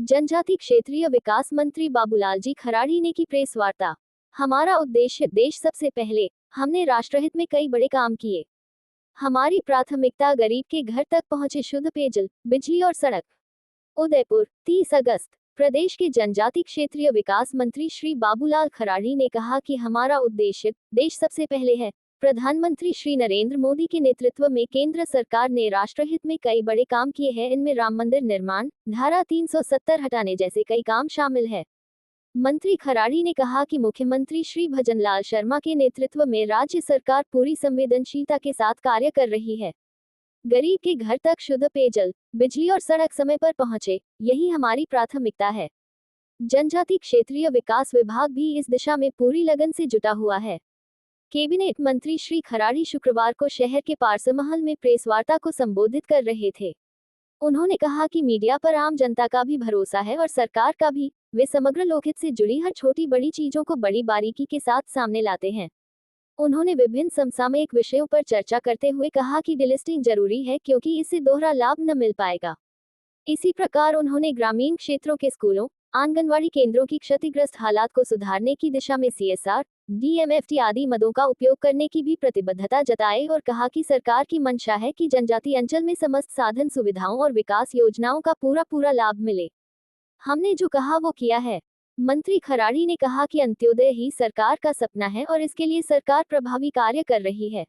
जनजाति क्षेत्रीय विकास मंत्री बाबूलाल जी खराड़ी ने की प्रेस वार्ता। हमारा उद्देश्य देश सबसे पहले। हमने राष्ट्रहित में कई बड़े काम किए। हमारी प्राथमिकता गरीब के घर तक पहुंचे शुद्ध पेयजल, बिजली और सड़क। उदयपुर, 30 अगस्त। प्रदेश के जनजाति क्षेत्रीय विकास मंत्री श्री बाबूलाल खराड़ी ने कहा कि हमारा उद्देश्य देश सबसे पहले है। प्रधानमंत्री श्री नरेंद्र मोदी के नेतृत्व में केंद्र सरकार ने राष्ट्रहित में कई बड़े काम किए हैं। इनमें राम मंदिर निर्माण, धारा 370 हटाने जैसे कई काम शामिल है। मंत्री खराड़ी ने कहा कि मुख्यमंत्री श्री भजनलाल शर्मा के नेतृत्व में राज्य सरकार पूरी संवेदनशीलता के साथ कार्य कर रही है। गरीब के घर तक शुद्ध पेयजल, बिजली और सड़क समय पर पहुंचे, यही हमारी प्राथमिकता है। जनजाति क्षेत्रीय विकास विभाग भी इस दिशा में पूरी लगन से जुटा हुआ है। कैबिनेट मंत्री श्री खराड़ी शुक्रवार को शहर के पारसमहल में प्रेस वार्ता को संबोधित कर रहे थे। उन्होंने कहा कि मीडिया पर आम जनता का भी भरोसा है और सरकार का भी। वे समग्र लोकहित से जुड़ी हर छोटी बड़ी चीजों को बड़ी बारीकी के साथ सामने लाते हैं। उन्होंने विभिन्न समसामयिक विषयों पर चर्चा करते हुए कहा कि डिलिस्टिंग जरूरी है क्योंकि इससे दोहरा लाभ न मिल पाएगा। इसी प्रकार उन्होंने ग्रामीण क्षेत्रों के स्कूलों, आंगनवाड़ी केंद्रों की क्षतिग्रस्त हालात को सुधारने की दिशा में CSR, DMFT आदि मदों का उपयोग करने की भी प्रतिबद्धता जताई और कहा कि सरकार की मंशा है कि जनजाति अंचल में समस्त साधन सुविधाओं और विकास योजनाओं का पूरा लाभ मिले। हमने जो कहा वो किया है। मंत्री खराड़ी ने कहा कि अंत्योदय ही सरकार का सपना है और इसके लिए सरकार प्रभावी कार्य कर रही है।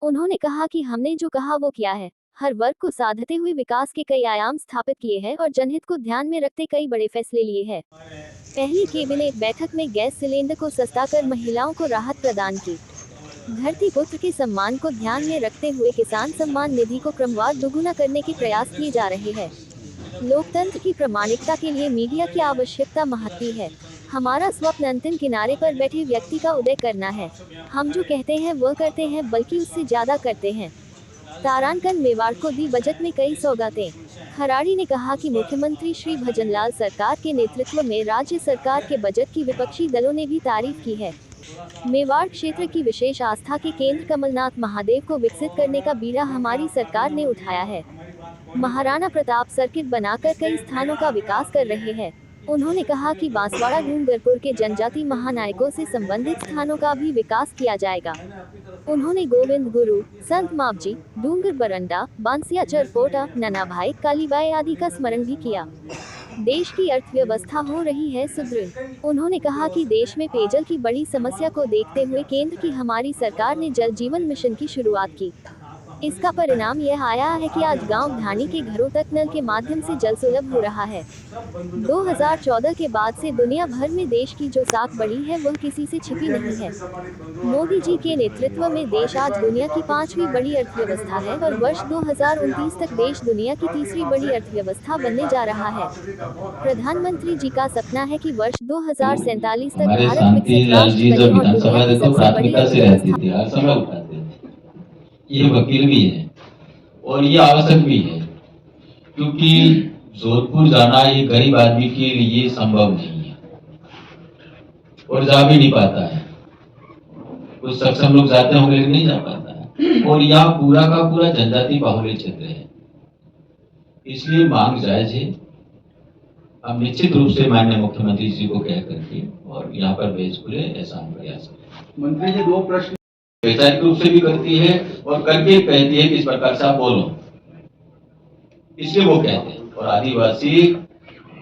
उन्होंने कहा कि हमने जो कहा वो किया है। हर वर्ग को साधते हुए विकास के कई आयाम स्थापित किए हैं और जनहित को ध्यान में रखते कई बड़े फैसले लिए हैं। पहली कैबिनेट बैठक में गैस सिलेंडर को सस्ता कर महिलाओं को राहत प्रदान की। धरती पुत्र के सम्मान को ध्यान में रखते हुए किसान सम्मान निधि को क्रमवार दोगुना करने के प्रयास किए जा रहे हैं। लोकतंत्र की प्रामाणिकता के लिए मीडिया की आवश्यकता महत्वपूर्ण है। हमारा स्वप्न अंतिम किनारे पर बैठे व्यक्ति का उदय करना है। हम जो कहते हैं वह करते हैं, बल्कि उससे ज्यादा करते हैं। तारांकन मेवाड़ को दी बजट में कई सौगातें। खराड़ी ने कहा कि मुख्यमंत्री श्री भजनलाल सरकार के नेतृत्व में राज्य सरकार के बजट की विपक्षी दलों ने भी तारीफ की है। मेवाड़ क्षेत्र की विशेष आस्था के केंद्र कमलनाथ महादेव को विकसित करने का बीड़ा हमारी सरकार ने उठाया है। महाराणा प्रताप सर्किट बनाकर कई स्थानों का विकास कर रहे हैं। उन्होंने कहा कि बांसवाड़ा डूंगरपुर के जनजाति महानायकों से संबंधित स्थानों का भी विकास किया जाएगा। उन्होंने गोविंद गुरु, संत मावजी, डूंगर बरंडा, बांसिया चरपोटा, ननाभाई, कालीबाई आदि का स्मरण भी किया। देश की अर्थव्यवस्था हो रही है सुदृढ़। उन्होंने कहा कि देश में पेयजल की बड़ी समस्या को देखते हुए केंद्र की हमारी सरकार ने जल जीवन मिशन की शुरुआत की। इसका परिणाम यह आया है कि आज गांव ढाणी के घरों तक नल के माध्यम से जल सुलभ हो रहा है। 2014 के बाद से दुनिया भर में देश की जो साख बढ़ी है वह किसी से छिपी नहीं है। मोदी जी के नेतृत्व में देश आज दुनिया की 5वीं बड़ी अर्थव्यवस्था है और वर्ष 2029 तक देश दुनिया की 3री बड़ी अर्थव्यवस्था बनने जा रहा है। प्रधानमंत्री जी का सपना है कि वर्ष 2047 तक भारत विकसित राष्ट्र बने और दुनिया की सबसे बड़ी अर्थव्यवस्था। ये वकील भी है और ये आवश्यक भी है, क्योंकि जोधपुर जाना ये गरीब आदमी के लिए संभव नहीं है और जा भी नहीं पाता है। कुछ सक्षम लोग जाते होंगे लेकिन नहीं जा पाता है। और यहाँ पूरा का पूरा जनजाति बाहुल्य क्षेत्र है, इसलिए मांग जायज है। हम निश्चित रूप से माननीय मुख्यमंत्री जी को कह करके और यहाँ पर भेज खुले, ऐसा हम प्रयास करें। मंत्री जी, 2 प्रश्न वैचारिक रूप से भी करती है और करके कहती है कि इस प्रकार से आप बोलो, इसलिए वो कहते हैं। और आदिवासी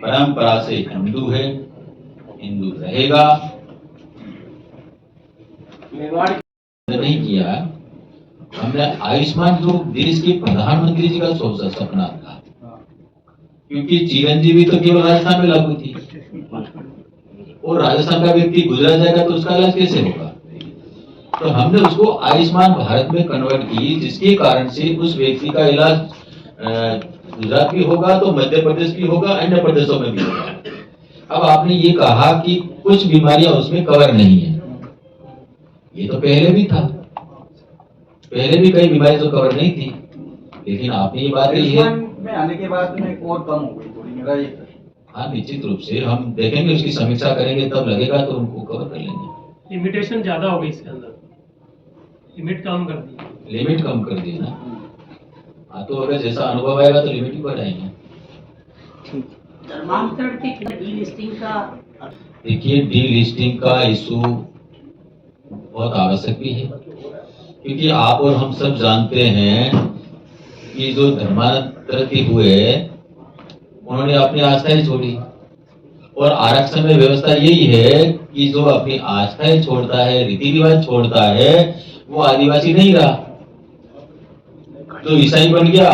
परंपरा से हिंदू है, हिंदू रहेगा। नहीं किया हमने आयुष्मान जो देश के प्रधानमंत्री जी का सोचा सपना था, क्योंकि चिरंजीवी तो केवल राजस्थान में लागू थी और राजस्थान का व्यक्ति गुजरा जाएगा तो उसका इलाज कैसे होगा। तो हमने उसको आयुष्मान भारत में कन्वर्ट की, जिसके कारण से उस व्यक्ति का इलाज गुजरात भी होगा तो मध्य प्रदेश भी होगा, अन्य प्रदेशों में भी होगा। अब आपने ये कहा कि कुछ बीमारियां उसमें कवर नहीं है, ये तो पहले भी था, पहले भी कई बीमारियां तो कवर नहीं थी, लेकिन आपने ये बात कही है में आने के बाद में और कम हो गई थोड़ी। मेरा ये हाँ, निश्चित रूप से हम देखेंगे, उसकी समीक्षा करेंगे, तब लगेगा तो उनको कवर कर लेंगे। लिमिटेशन ज्यादा हो गई इसके अंदर, लिमिट कम कर दी, लिमिट कम कर दी ना। हाँ, तो अगर जैसा अनुभव आएगा तो लिमिट ही बढ़ाएंगे। धर्मांतरण के डीलिस्टिंग का देखिए, डीलिस्टिंग का इशू बहुत आवश्यक भी है, क्योंकि आप और हम सब जानते हैं कि जो धर्मांतरित हुए उन्होंने अपनी आस्थाएं छोड़ी, और आरक्षण में व्यवस्था यही है कि जो अपनी आस्थाएं छोड़ता है, रीति रिवाज छोड़ता है, वो आदिवासी नहीं रहा। जो ईसाई बन गया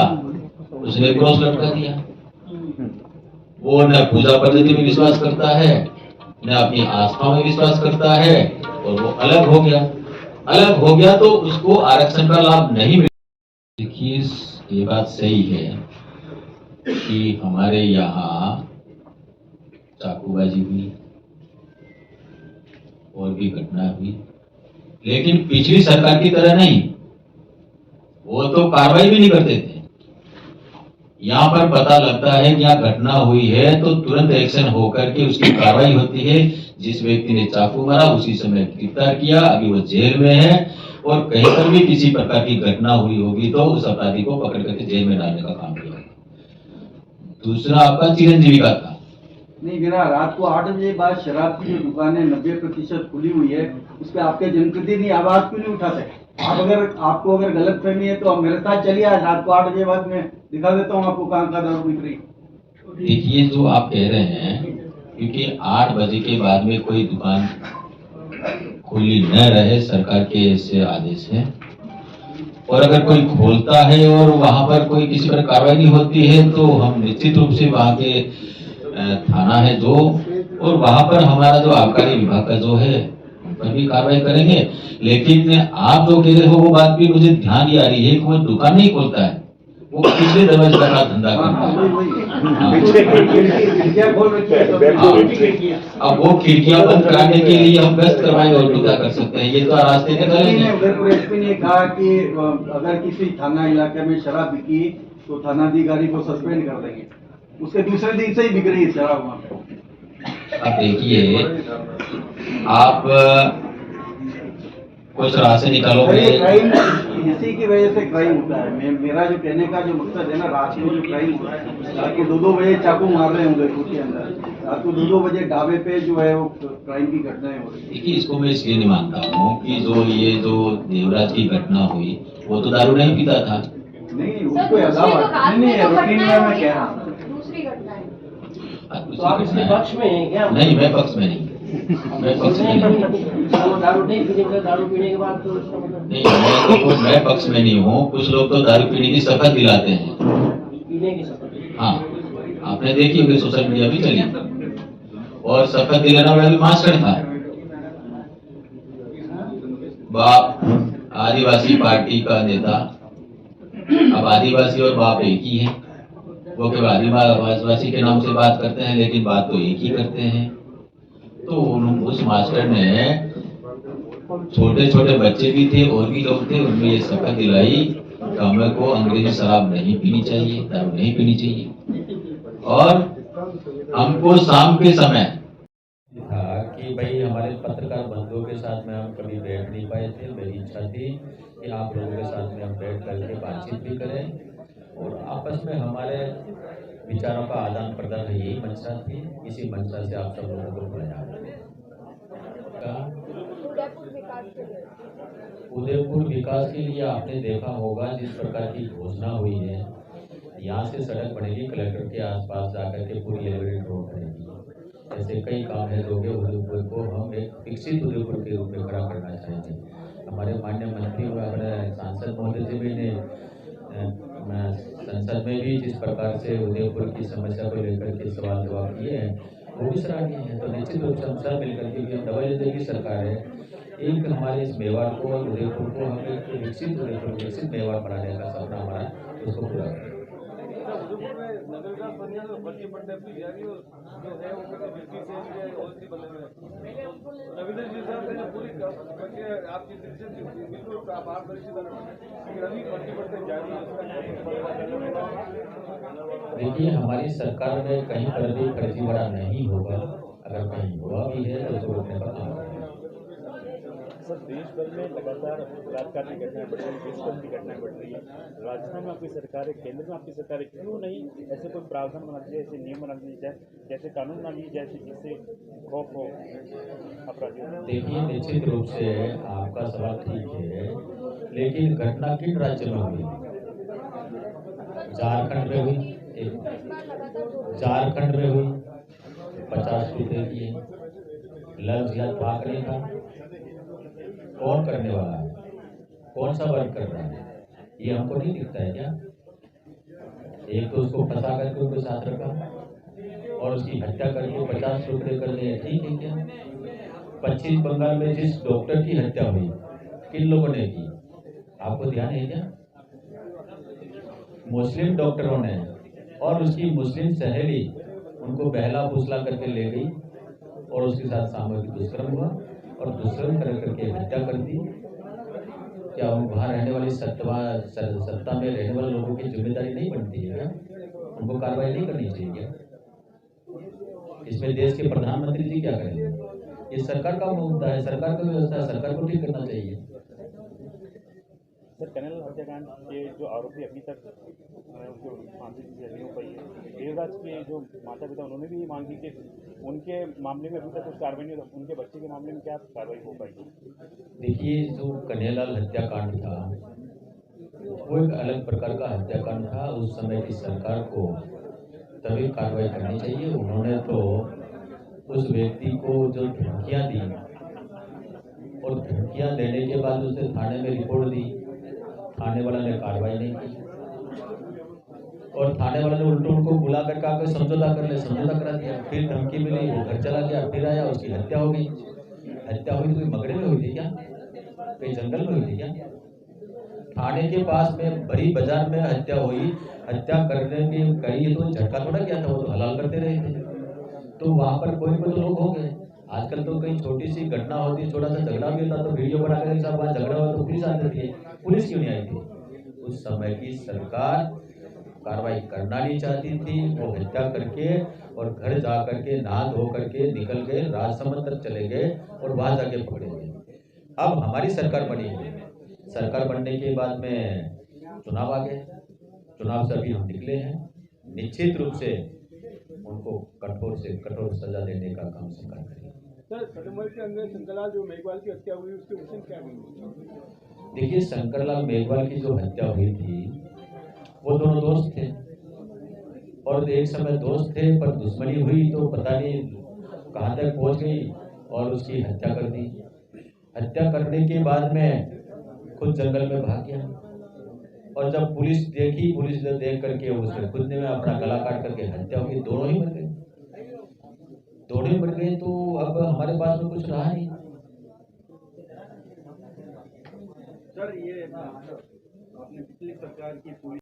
उसने क्रॉस लटका दिया, वो न पूजा पद्धति में विश्वास करता है, न अपनी आस्था में विश्वास करता है, और वो अलग हो गया। अलग हो गया तो उसको आरक्षण का लाभ नहीं मिला। देखिए, ये बात सही है कि हमारे यहाँ चाकूबाजी हुई और भी घटना हुई, लेकिन पिछली सरकार की तरह नहीं। वो तो कार्रवाई भी नहीं करते थे। यहाँ पर पता लगता है कि यहाँ घटना हुई है तो तुरंत एक्शन होकर के उसकी कार्रवाई होती है। जिस व्यक्ति ने चाकू मारा उसी समय गिरफ्तार किया, अभी वो जेल में है, और कहीं पर भी किसी प्रकार की घटना हुई होगी तो उस अपराधी को पकड़ करके जेल में डालने का काम किया। दूसरा आपका चिरंजीवी का था। नहीं, मेरा रात को 8 बजे बाद शराब की जो दुकानें 90% खुली हुई है, उस पर आपके जनप्रतिनिधि आवाज क्यों नहीं उठाते? आपको अगर गलत फहमी है तो आप मेरे साथ चलिए, आज रात को 8 बजे बाद मैं दिखा देता हूँ आपको कहाँ का दारू बिक रही। देखिए, जो आप कह रहे हैं, क्योंकि 8 बजे के बाद में कोई दुकान खुली न रहे, सरकार के ऐसे आदेश है, और अगर कोई खोलता है और वहां पर कोई किसी पर कार्रवाई नहीं होती है तो हम निश्चित रूप से वहां के थाना है जो, और वहां पर हमारा जो आबकारी विभाग का जो है उन पर भी कार्रवाई करेंगे। लेकिन आप जो कह रहे हो वो बात भी मुझे ध्यान आ रही है कि वो दुकान नहीं खोलता है, वो पिछले दरवाजे का धंधा करता है। अब वो खिड़कियां बंद कराने के लिए हम गश्त करवाएंगे और क्या कर सकते हैं, ये तो रास्ते निकालेंगे। उदयपुर एसपी ने कहा कि अगर किसी थाना इलाके में शराब बिकी तो थानाधिकारी को सस्पेंड कर देंगे। उसके दूसरे दिन से ही बिक रही है शराब वहाँ पे। अब देखिए, आप कुछ रास्ते निकालोगे। इसी की वजह से क्राइम होता है। मेरा जो कहने का जो मकसद है ना, रात में जो क्राइम होता है, रात को 2-2 बजे चाकू मार रहे होंगे उनके अंदर, रात को 2-2 बजे ढाबे पे जो है वो क्राइम की घटनाएं हो रही है। देखिए, इसको मैं इसलिए नहीं मानता हूँ कि ये जो देवराज की घटना हुई वो तो दारू नहीं पीता था। नहीं, उसको अलावा नहीं, रूटीन में मैं कह रहा हूँ दूसरी घटना है। तो आप इसके पक्ष में हैं क्या? नहीं, मैं पक्ष में नहीं, मैं पक्ष में नहीं। दारू नहीं पीने का, दारू पीने के बाद तो उसका मतलब नहीं, मैं पक्ष में नहीं हूँ। कुछ लोग तो दारू पीने की शपथ दिलाते हैं। पीने की शपथ? हाँ, आपने देखी होगी, सोशल मीडिया भी चली, और शपथ दिलाने वाला भी मास्टर था। बाप आदिवासी पार्टी का नेता, अब आदिवासी और बाप एक ही है। वो केवल आदिवासी के नाम से बात करते हैं, लेकिन बात तो एक ही करते हैं। तो उस मास्टर ने, छोटे छोटे बच्चे भी थे और भी लोग थे, उनमें ये शपथ दिलाई कि हमें को अंग्रेजी शराब नहीं पीनी चाहिए, दारू नहीं पीनी चाहिए, और हमको शाम के समय था कि भाई हमारे पत्रकार बंधुओं के साथ में हम कभी बैठ नहीं पाए थे। मेरी इच्छा थी कि आप लोगों के साथ में हम बैठ करके बातचीत भी करें और आपस में हमारे विचारों का आदान प्रदान, यही मंशा थी। इसी मंशा से आप सब लोगों को बुलाया। उदयपुर विकास के लिए आपने देखा होगा जिस प्रकार की घोषणा हुई है, यहाँ से सड़क बनेगी, कलेक्टर के आसपास जाकर के पूरी एलिवेटेड रोड बनेगी। ऐसे कई काम है जो उदयपुर को हम एक विकसित उदयपुर के रूप में खड़ा करना चाहेंगे। हमारे माननीय मंत्री व हमारे सांसद महोदय जी भी ने संसद में भी जिस प्रकार से उदयपुर की समस्या को लेकर के सवाल जवाब किए हैं, वो भी सराहनीय है। तो निश्चित रूप से हम सब मिलकर के भी दवाई देगी सरकार है, एक हमारे इस मेवाड़ को और उदयपुर को हम एक विकसित उदयपुर, विकसित मेवाड़ बनाने का सपना हमारा, उसको पूरा करें। देखिए, हमारी सरकार में कहीं पर भी फर्जीवाड़ा नहीं होगा, अगर कहीं हुआ भी है तो उसको रोकने का काम करेंगे। सर देश भर में लगातार बलात्कार की घटनाएं बढ़ रही है, दुष्कर्म की घटनाएं बढ़ रही है। राजस्थान में आपकी सरकार है, केंद्र में आपकी सरकार है, क्यों नहीं ऐसे कोई प्रावधान बना दिए, ऐसे नियम बना दिए जाए, जैसे कानून बना दिए जैसे जिससे खौफ हो अपराधियों में? देखिए, निश्चित रूप से आपका सवाल ठीक है, लेकिन घटना किन राज्यों में हुई? झारखंड में हुई, झारखंड में हुई, 50 रुपए की लफ्ज या भाग नहीं था। कौन करने वाला है? कौन सा वर्ग कर रहा है? ये हमको नहीं दिखता है क्या? एक तो उसको फंसा करके उनको साथ रखा और उसकी हत्या करके 50 रुपये कर दिए, ठीक है क्या? पश्चिम बंगाल में जिस डॉक्टर की हत्या हुई, किन लोगों ने की? आपको ध्यान है क्या? मुस्लिम डॉक्टरों ने और उसकी मुस्लिम सहेली उनको बहला फुसला करके ले गई और उसके साथ सामूहिक दुष्कर्म हुआ और दुष्कर्म करके हत्या कर दी। क्या वहाँ रहने वाली सत्ता में रहने वाले लोगों की जिम्मेदारी नहीं बनती है क्या? उनको कार्रवाई नहीं करनी चाहिए क्या? इसमें देश के प्रधानमंत्री जी क्या करेंगे? ये सरकार का मुद्दा है, सरकार का व्यवस्था है, सरकार को ठीक करना चाहिए। सर कन्हैया लाल हत्याकांड के जो आरोपी अभी तक उनकी फांसी की नहीं हो पाई है, देवराज के जो माता पिता उन्होंने भी ये मांग की कि उनके मामले में अभी तक कुछ कार्रवाई नहीं, उनके बच्चे के मामले में क्या कार्रवाई हो पाएगी? देखिए, जो कन्हैया लाल हत्याकांड था वो एक अलग प्रकार का हत्याकांड था। उस समय की सरकार को तभी कार्रवाई करनी चाहिए। उन्होंने तो उस व्यक्ति को जो धमकियां दी और धमकियां देने के बाद उसने थाने में रिपोर्ट दी, थाने वाला ने कार्रवाई नहीं की और थाने वाले ने उल्टो उनको बुला कर कहा समझौता कर ले, समझौता करा दिया। फिर धमकी मिली, वो घर चला गया, फिर आया, उसकी हत्या हो गई। हत्या हुई तो कोई मगड़े में हुई थी क्या? कहीं जंगल में हुई थी क्या? थाने के पास में बड़ी बाजार में हत्या हुई। हत्या करने के कई तो झटका थोड़ा किया था, वो तो हलाल करते रहे थे। तो वहां पर कोई तो लोग हो गए। आजकल तो कहीं छोटी सी घटना होती, छोटा सा झगड़ा भी होता तो वीडियो बना कर सब वहाँ झगड़ा हुआ तो पुलिस आ जाती है। पुलिस क्यों नहीं आई थी? उस समय की सरकार कार्रवाई करना नहीं चाहती थी। वो हत्या करके और घर जा करके नहा धो करके निकल गए, राजसमंद तक चले गए और वहां जाके पकड़े गए। अब हमारी सरकार बनी है, सरकार बनने के बाद में चुनाव आ गए, चुनाव से अभी हम निकले हैं। निश्चित रूप से उनको कठोर से कठोर सजा देने का काम सरकार करेगी। सर सितंबर के अंदर शंकरलाल जो मेघवाल की हत्या हुई उसके विषय क्या है? देखिए, शंकरलाल मेघवाल की जो हत्या हुई थी वो दोनों दोस्त थे और एक समय दोस्त थे, पर दुश्मनी हुई तो पता नहीं कहाँ तक पहुंच गई और उसकी हत्या कर दी। हत्या करने के बाद में खुद जंगल में भाग गया और जब पुलिस देखी, पुलिस ने देख करके उसने खुद ने अपना गला काट करके हत्या हो गई। दोनों ही मर गए, दोनों ही मर गए। तो अब हमारे पास में कुछ रहा नहीं। सर ये आपने पिछली सरकार की पूरी